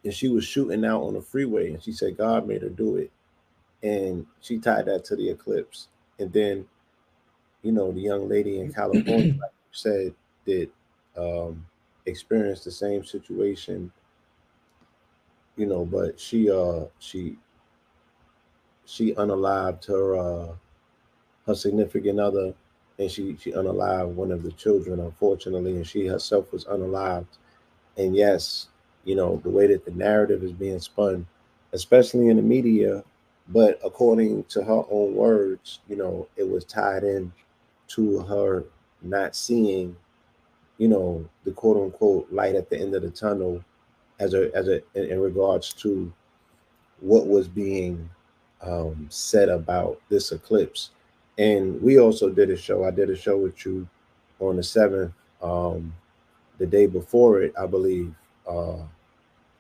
and she was shooting out on the freeway, and she said God made her do it, and she tied that to the eclipse. And then, the young lady in California, like you said, that um, experienced the same situation, but she unalived her significant other, and she unalived one of the children, unfortunately, and she herself was unalived. And yes, the way that the narrative is being spun, especially in the media, but according to her own words, it was tied in to her not seeing, the quote unquote light at the end of the tunnel, in regards to what was being said about this eclipse. And we also did a show. I did a show with you on the 7th, the day before it, I believe.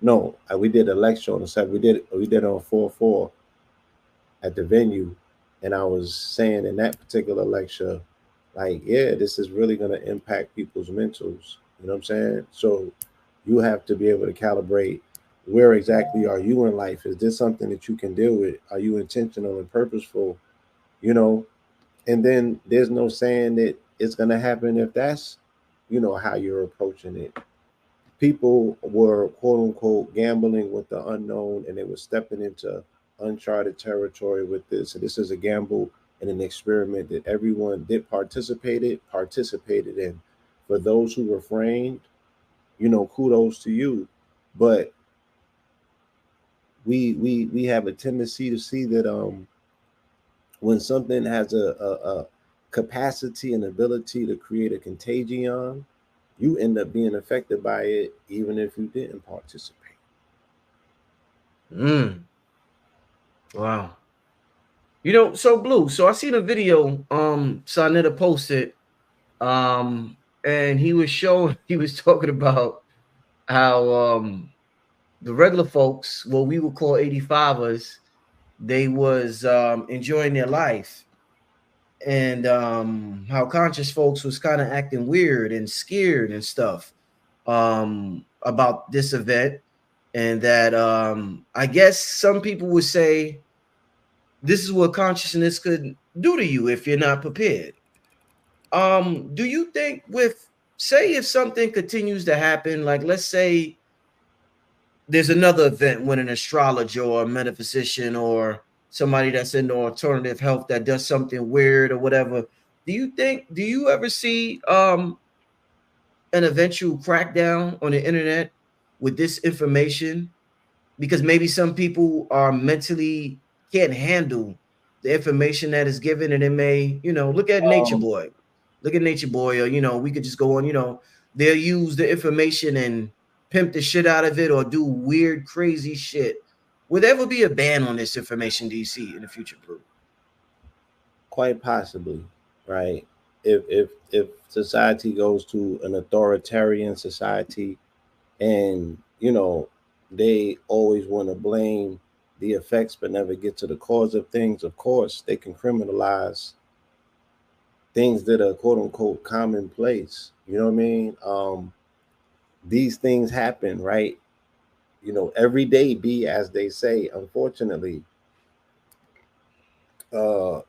No, we did a lecture on the 7th. We did on 4/4 at the venue, and I was saying in that particular lecture, like, yeah, this is really going to impact people's mentals. You know what I'm saying? So you have to be able to calibrate, where exactly are you in life? Is this something that you can deal with? Are you intentional and purposeful? You know, and then there's no saying that it's going to happen if that's, how you're approaching it. People were quote unquote gambling with the unknown, and they were stepping into uncharted territory with this. And this is a gamble and an experiment that everyone that participated in. For those who refrained, kudos to you. But we have a tendency to see that when something has a capacity and ability to create a contagion, you end up being affected by it even if you didn't participate. Mm, wow. So Blue, so I seen a video Sonetta posted, um and he was showing he was talking about how the regular folks, what we would call 85ers, they was enjoying their life, and how conscious folks was kind of acting weird and scared and stuff about this event, and that I guess some people would say this is what consciousness could do to you if you're not prepared. Do you think, with, say, if something continues to happen, like let's say there's another event when an astrologer or a metaphysician or somebody that's into alternative health that does something weird or whatever, do you ever see an eventual crackdown on the internet with this information? Because maybe some people are mentally can't handle the information that is given, and it may, look at Nature Um, Boy. Look at Nature Boy, or we could just go on, they'll use the information and pimp the shit out of it or do weird, crazy shit. Would there ever be a ban on this information, DC, in the future, Blue? quite possibly, right? If society goes to an authoritarian society, and they always want to blame the effects but never get to the cause of things, of course they can criminalize things that are quote unquote commonplace. You know what I mean? These things happen, right? Every day, be as they say. Unfortunately, uh,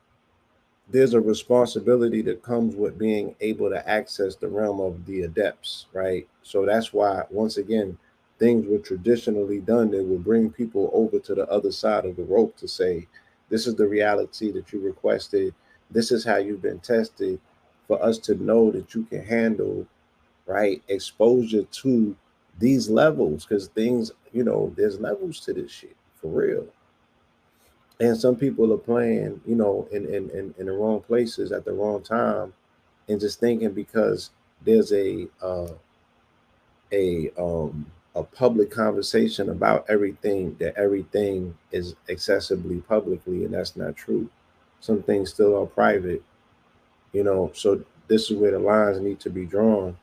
there's a responsibility that comes with being able to access the realm of the adepts, right? So that's why, once again, things were traditionally done. They will bring people over to the other side of the rope to say, this is the reality that you requested. This is how you've been tested, for us to know that you can handle, right, exposure to these levels. Because things, there's levels to this shit, for real. And some people are playing, in the wrong places at the wrong time, and just thinking because there's a public conversation about everything, that everything is accessibly publicly, and that's not true. Some things still are private. So this is where the lines need to be drawn.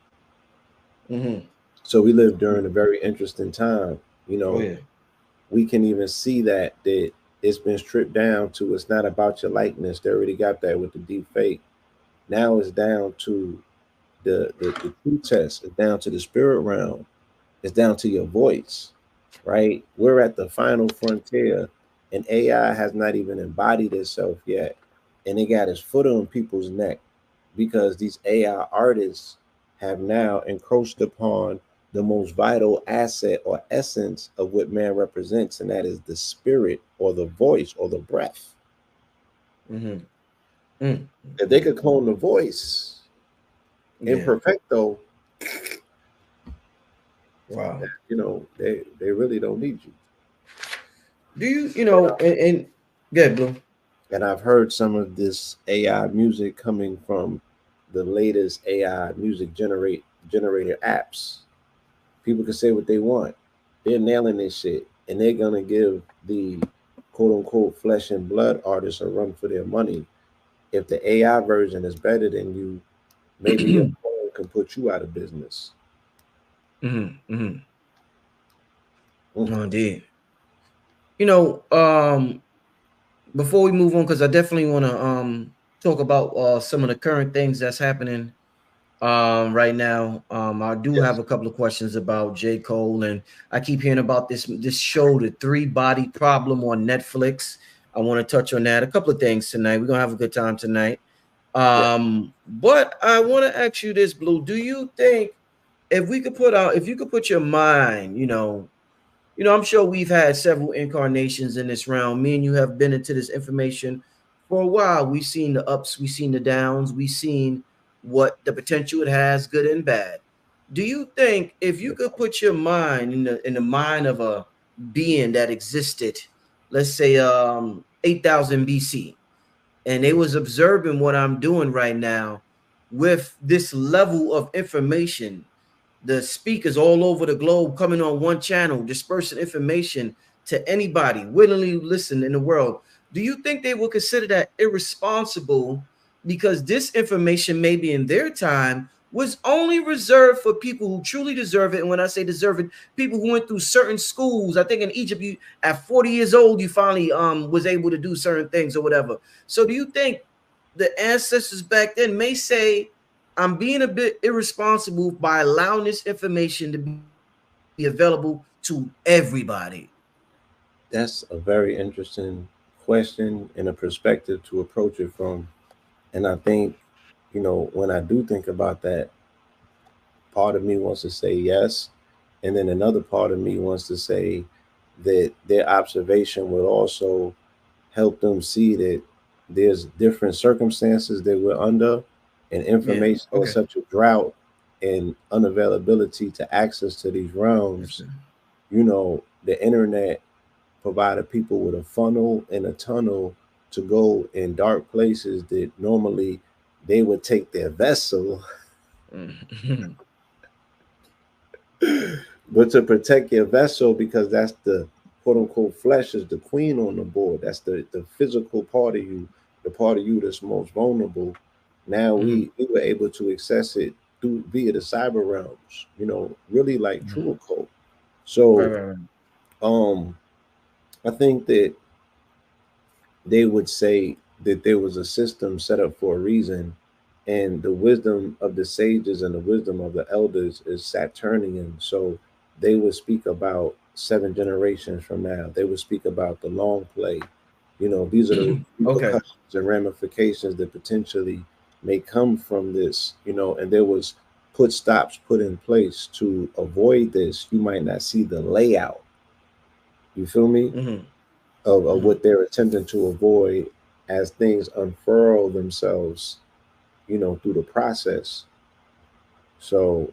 Mm-hmm. So we live during a very interesting time. you Oh know yeah. we can even see that it's been stripped down to, it's not about your likeness. They already got that with the deep fake. Now it's down to the true test. It's down to the spirit realm. It's down to your voice, right? We're at the final frontier, and AI has not even embodied itself yet, and it got its foot on people's neck because these AI artists have now encroached upon the most vital asset or essence of what man represents, and that is the spirit or the voice or the breath. Mm-hmm. Mm. If they could clone the voice Yeah. imperfecto, Wow. they really don't need you. Do you, And, uh, and good, Blue. and I've heard some of this AI music coming from the latest AI music generator apps. People can say what they want. They're nailing this shit, and they're gonna give the quote unquote flesh and blood artists a run for their money. If the AI version is better than you, maybe your clone can put you out of business. Mm-hmm. Mm-hmm. Mm. Oh, indeed. Before we move on, because I definitely want to talk about some of the current things that's happening right now. I do have Yes. a couple of questions about J. Cole, and I keep hearing about this show, The Three Body Problem on Netflix. I want to touch on that. A couple of things tonight. We're gonna have a good time tonight. Yeah. But I want to ask you this, Blue. Do you think if you could put your mind, I'm sure we've had several incarnations in this realm. Me and you have been into this information for a while. We've seen the ups, we've seen the downs, we've seen what the potential it has, good and bad. Do you think if you could put your mind in the mind of a being that existed, let's say 8,000 BC, and they was observing what I'm doing right now with this level of information, the speakers all over the globe coming on one channel, dispersing information to anybody willingly listen in the world. Do you think they will consider that irresponsible because this information maybe in their time was only reserved for people who truly deserve it? And when I say deserve it, people who went through certain schools. I think in Egypt, you at 40 years old, you finally was able to do certain things or whatever. So do you think the ancestors back then may say, I'm being a bit irresponsible by allowing this information to be available to everybody? That's a very interesting question and a perspective to approach it from. And I think, when I do think about that, part of me wants to say yes. And then another part of me wants to say that their observation would also help them see that there's different circumstances that we're under, and Yeah. information or Okay. such a drought and unavailability to access to these realms. Listen. The internet provided people with a funnel and a tunnel to go in dark places that normally they would take their vessel. Mhm. But to protect your vessel, because that's the quote unquote flesh is the queen on the board. That's the physical part of you, the part of you that's most vulnerable. Now Mhm. we were able to access it through via the cyber realms, really like Mhm. true occult. Right, So right, right. um I think that they would say that there was a system set up for a reason, and the wisdom of the sages and the wisdom of the elders is Saturnian. So they would speak about 7 generations from now. They would speak about the long play. These are the Okay. repercussions and ramifications that potentially may come from this. And there was put stops put in place to avoid this. You might not see the layout. You feel me? Mhm. Of Mhm. what they're attempting to avoid as things unfurl themselves, through the process. So,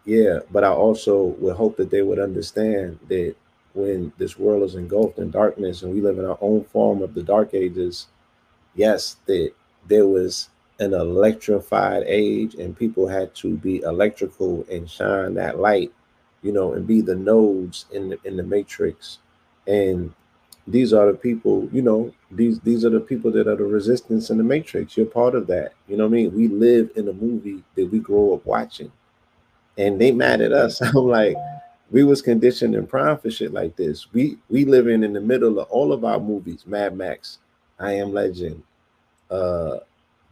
yeah, but I also would hope that they would understand that when this world is engulfed in darkness and we live in our own form of the dark ages, yes, that there was an electrified age and people had to be electrical and shine that light, and be the nodes in the matrix. And these are the people, these are the people that are the resistance in the matrix. You're part of that. You know what I mean? We live in a movie that we grow up watching, and they mad at us. I'm like, we was conditioned and primed for shit like this. We living in the middle of all of our movies: Mad Max, I Am Legend, uh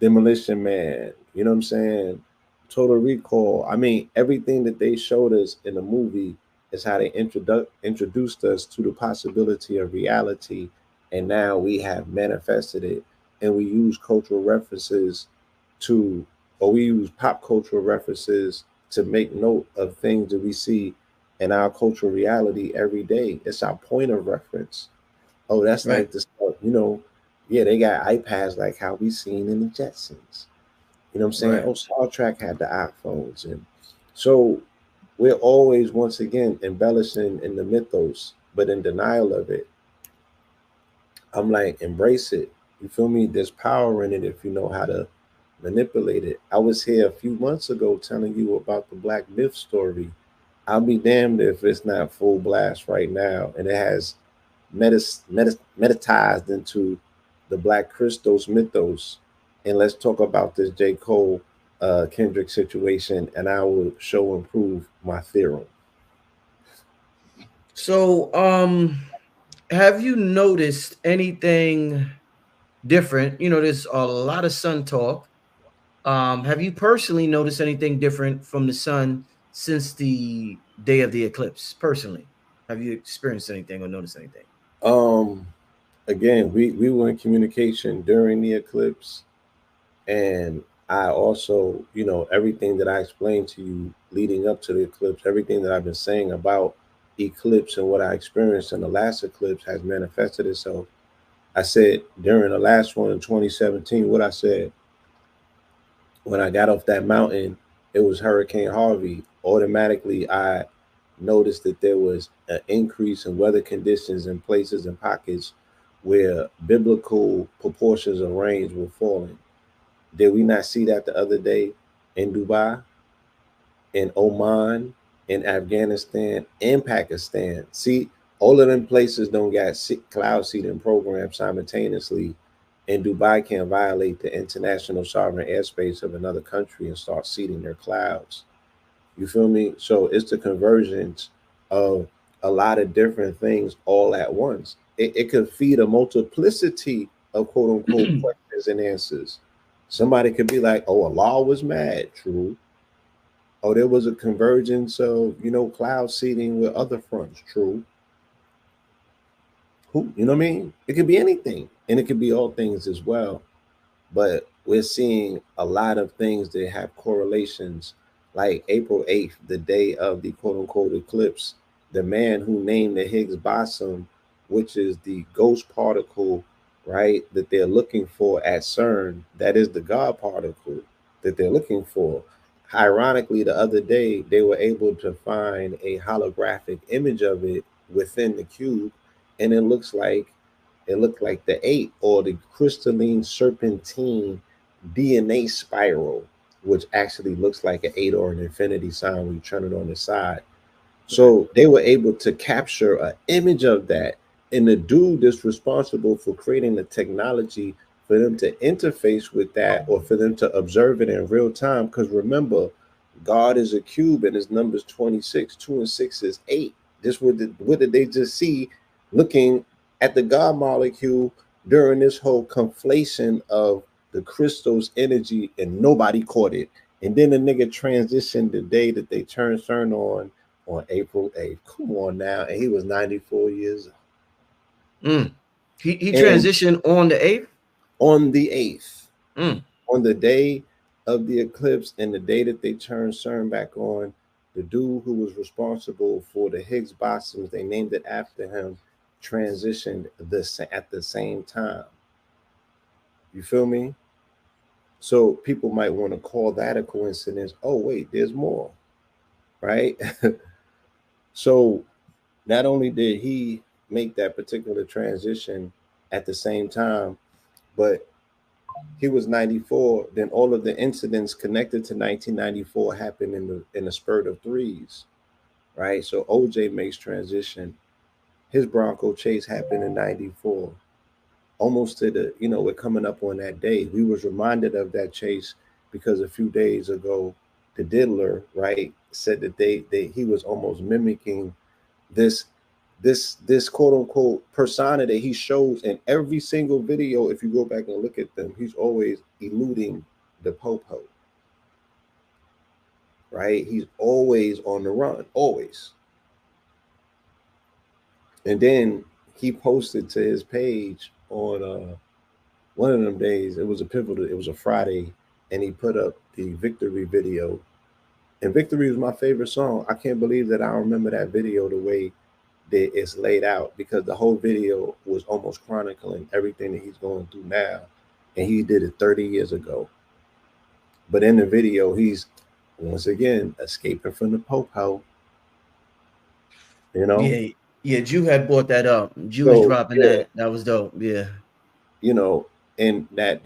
Demolition Man, you know what I'm saying? Total Recall. I mean, everything that they showed us in the movie It's how they introduced us to the possibility of reality, and now we have manifested it, and we use cultural references to, or we use pop cultural references to make note of things that we see in our cultural reality every day. It's our point of reference. Oh, that's Right. like the stuff, yeah, they got iPads like how we seen in the Jetsons. You know what I'm saying? Right. Oh, Star Trek had the iPhones. And so we're always, once again, embellishing in the mythos, but in denial of it. I'm like, embrace it. You feel me? There's power in it if you know how to manipulate it. I was here a few months ago telling you about the Black Myth story. I'll be damned if it's not full blast right now. And it has meditized into the Black Christos mythos. And let's talk about this J. Cole Kendrick situation, and I will show and prove my theorem. So, have you noticed anything different? You know, there's a lot of sun talk. Have you personally noticed anything different from the sun since the day of the eclipse? Personally, have you experienced anything or noticed anything? Um, Again, we were in communication during the eclipse, and I also, everything that I explained to you leading up to the eclipse, everything that I've been saying about eclipse and what I experienced in the last eclipse has manifested itself. I said during the last one in 2017, what I said when I got off that mountain, it was Hurricane Harvey. Automatically, I noticed that there was an increase in weather conditions in places and pockets where biblical proportions of rains were falling. Did we not see that the other day in Dubai, in Oman, in Afghanistan, and Pakistan? See, all of them places don't got cloud seeding programs simultaneously, and Dubai can't violate the international sovereign airspace of another country and start seeding their clouds. You feel me? So it's the convergence of a lot of different things all at once. It could feed a multiplicity of quote unquote questions and answers. Somebody could be like, oh, Allah was mad. True. Oh, there was a convergence of, cloud seeding with other fronts. True. Who, you know what I mean? It could be anything. And it could be all things as well. But we're seeing a lot of things that have correlations, like April 8th, the day of the quote unquote eclipse. The man who named the Higgs boson, which is the ghost particle, right, that they're looking for at CERN, that is the God particle that they're looking for. Ironically, the other day, they were able to find a holographic image of it within the cube, and it looked like the eight or the crystalline serpentine DNA spiral, which actually looks like an eight or an infinity sign when you turn it on the side. Right. So they were able to capture an image of that. And the dude that's responsible for creating the technology for them to interface with that or for them to observe it in real time. Because remember, God is a cube and his number is 26. 2 and 6 is 8. This what did they just see looking at the God molecule during this whole conflation of the crystal's energy, and nobody caught it. And then the nigga transitioned the day that they turned CERN on April 8th. Come on now. And he was 94 years Mm. He old. And transitioned on the 8th. on the 8th, Mm. on the day of the eclipse and the day that they turned CERN back on, the dude who was responsible for the Higgs bosons, they named it after him, transitioned at the same time. You feel me? So people might want to call that a coincidence. Oh, wait, there's more, right? So not only did he make that particular transition at the same time, but he was 94. Then all of the incidents connected to 1994 happened in the spurt of threes, right? So OJ makes transition. His Bronco chase happened in 94. Almost to the, we're coming up on that day. We was reminded of that chase because a few days ago, the diddler, right, said that he was almost mimicking this this quote unquote persona that he shows in every single video. If you go back and look at them, he's always eluding the popo, right? He's always on the run, always. And then he posted to his page on one of them days. It was a pivotal. It was a Friday, and he put up the Victory video. And Victory was my favorite song. I can't believe that I remember that video the way that it's laid out, because the whole video was almost chronicling everything that he's going through now, and he did it 30 years ago. But in the video, he's once again escaping from the popo, you know. Yeah, yeah. Jew had brought that up. Jew was So dropping yeah, that. That was dope. Yeah, you know, in that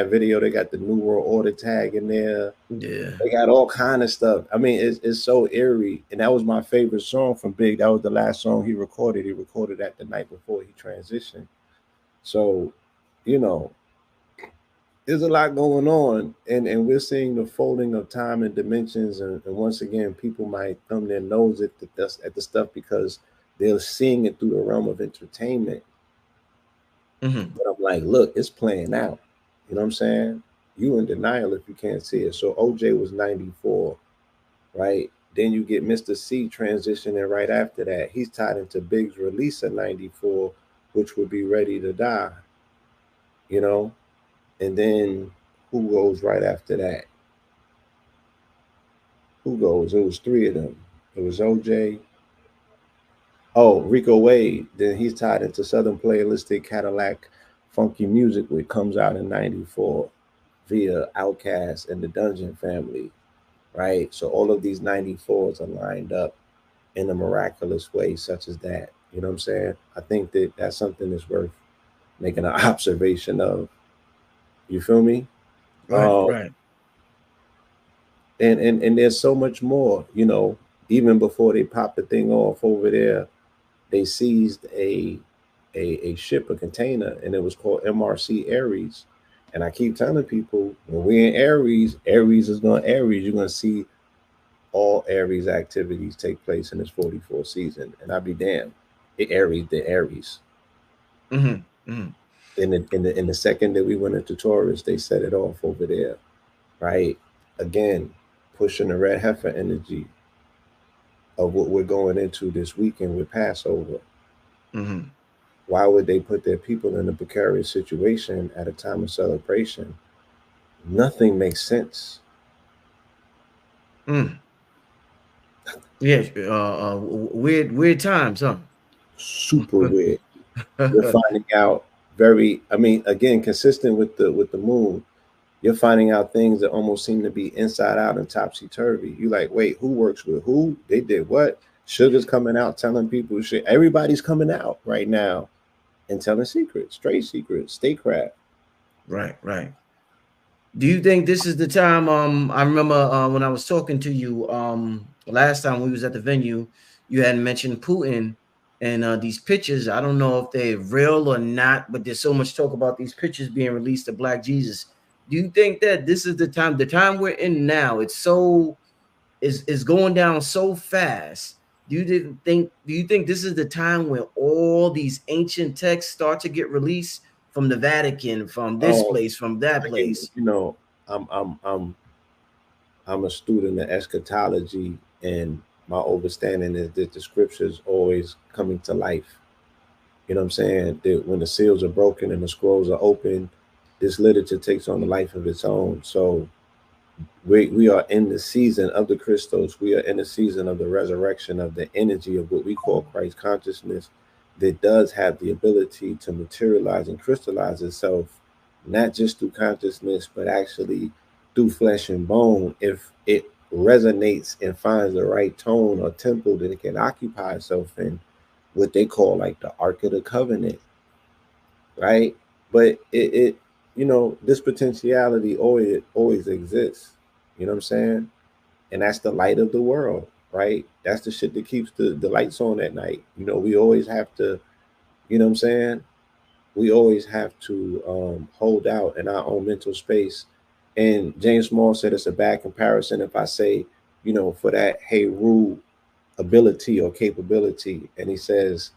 video, they got the New World Order tag in there. yeah. They got all kind of stuff. I mean, it's so eerie, and that was my favorite song from Big. That was the last song he recorded. He recorded that the night before he transitioned. So, you know, there's a lot going on, and we're seeing the folding of time and dimensions, and once again, people might thumb their nose at the stuff because they're seeing it through the realm of entertainment. Mm-hmm. But I'm like, look, it's playing out. You know what I'm saying? You in denial if you can't see it. So OJ was 94, right? Then you get Mr. C transitioning right after that. He's tied into Big's release of 94, which would be Ready to Die, you know? And then who goes right after that? Who goes? It was three of them. It was OJ. Oh, Rico Wade. Then he's tied into Southern Playalistic Cadillac Funky Music, which comes out in 94 via Outkast and the Dungeon Family, right? So all of these 94s are lined up in a miraculous way, such as that. You know what I'm saying? I think that that's something that's worth making an observation of. You feel me? Right, Um, right. and there's so much more. You know, even before they popped the thing off over there, they seized a ship, a container, and it was called MRC Aries. And I keep telling people, when we're in Aries, Aries is going to Aries. You're going to see all Aries activities take place in this 44 season. And I'll be damned. It Aries, the Aries. Mm-hmm. Mm-hmm. In the second that we went into Taurus, they set it off over there, right? Again, pushing the red heifer energy of what we're going into this weekend with Passover. Mm-hmm. Why would they put their people in a precarious situation at a time of celebration? Nothing makes sense. Mm. Yeah. Weird times, huh? Super weird. You're finding out very, I mean, again, consistent with the moon. You're finding out things that almost seem to be inside out and topsy turvy. You like, wait, who works with who? They did what? Sugar's coming out telling people shit. Everybody's coming out right now and telling secrets, trade secrets, statecraft. Right, right. Do you think this is the time? I remember when I was talking to you last time we was at the venue, you had mentioned Putin and these pictures. I don't know if they're real or not, but there's so much talk about these pictures being released of Black Jesus. Do you think that this is the time we're in now? It's so is going down so fast. Do you think this is the time when all these ancient texts start to get released from the Vatican, from this Oh, place, from that again, place? I'm I'm I'm I'm a student of eschatology, and my understanding is that the scriptures always coming to life. You know what I'm saying? That when the seals are broken and the scrolls are open, this literature takes on a life of its own. So we are in the season of the Christos. We are in the season of the resurrection of the energy of what we call Christ consciousness, that does have the ability to materialize and crystallize itself, not just through consciousness, but actually through flesh and bone, if it resonates and finds the right tone or temple that it can occupy itself in, what they call like the Ark of the Covenant, right? But this potentiality always exists. You know what I'm saying? And that's the light of the world, right? That's the shit that keeps the lights on at night. We always have to, you know what I'm saying? We always have to hold out in our own mental space. And James Small said it's a bad comparison if I say, for that hey rule ability or capability. And he says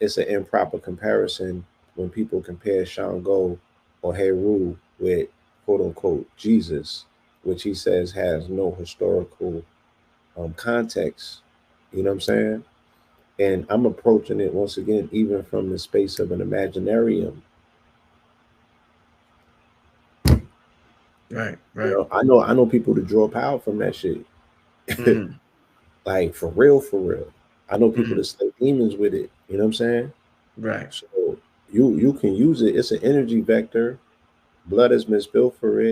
it's an improper comparison when people compare Shango or Heru with quote unquote Jesus, which he says has no historical context. You know what I'm saying? And I'm approaching it once again, even from the space of an imaginarium. Right. You Right. know, I know people to draw power from that shit. Mm-hmm. Like for real, for real. I know people Mm-hmm. that slay demons with it. You know what I'm saying? Right. So you can use it. It's an energy vector. Blood has been spilled for it.